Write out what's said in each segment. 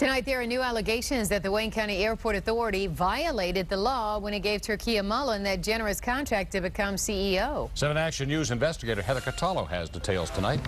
Tonight, there are new allegations that the Wayne County Airport Authority violated the law when it gave Turkia Mullin that generous contract to become CEO. 7 Action News investigator Heather Catallo has details tonight.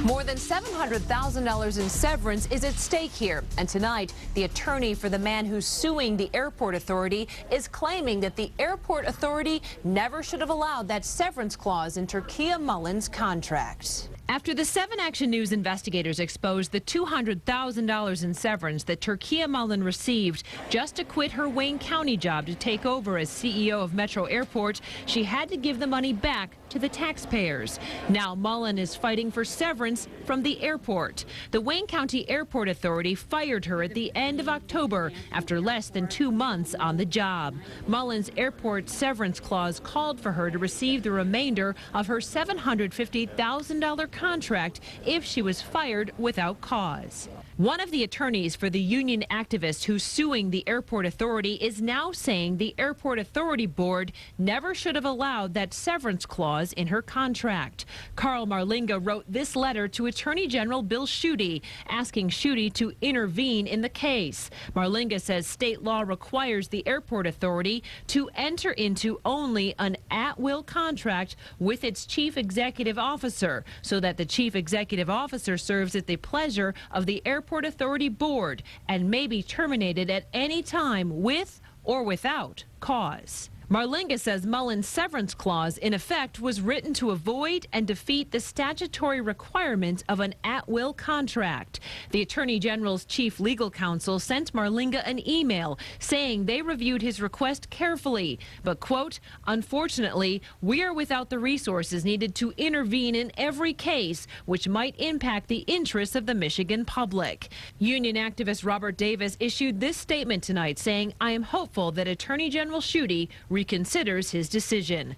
More than $700,000 in severance is at stake here. And tonight, the attorney for the man who's suing the airport authority is claiming that the airport authority never should have allowed that severance clause in Turkia Mullin's contract. After the 7 Action News investigators exposed the $200,000 in severance that Turkia Mullin received just to quit her Wayne County job to take over as CEO of Metro Airport, she had to give the money back to the taxpayers. Now Mullin is fighting for severance from the airport. The Wayne County Airport Authority fired her at the end of October after less than 2 months on the job. Mullin's airport severance clause called for her to receive the remainder of her $750,000 contract if she was fired without cause. One of the attorneys for the union activist who's suing the airport authority is now saying the airport authority board never should have allowed that severance clause in her contract. Carl Marlinga wrote this letter to Attorney General Bill Schuette, asking Schuette to intervene in the case. Marlinga says state law requires the airport authority to enter into only an at-will contract with its chief executive officer, so that the chief executive officer serves at the pleasure of the airport authority board and may be terminated at any time with or without cause. Marlinga says Mullin's severance clause, in effect, was written to avoid and defeat the statutory requirements of an at-will contract. The Attorney General's chief legal counsel sent Marlinga an email saying they reviewed his request carefully, but, quote, unfortunately, we are without the resources needed to intervene in every case which might impact the interests of the Michigan public. Union activist Robert Davis issued this statement tonight saying, I am hopeful that Attorney General Schuette reconsiders his decision.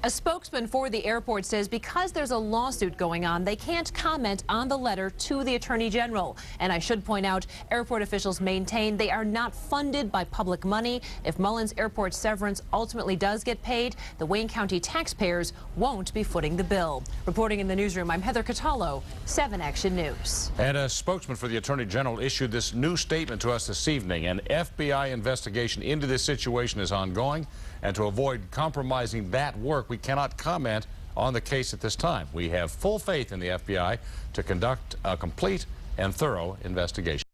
A spokesman for the airport says because there's a lawsuit going on, they can't comment on the letter to the Attorney General. And I should point out, airport officials maintain they are not funded by public money. If Mullin's airport severance ultimately does get paid, the Wayne County taxpayers won't be footing the bill. Reporting in the newsroom, I'm Heather Catallo, 7 Action News. And a spokesman for the Attorney General issued this new statement to us this evening. An FBI investigation into this situation is ongoing, and to avoid compromising that work, we cannot comment on the case at this time. We have full faith in the FBI to conduct a complete and thorough investigation.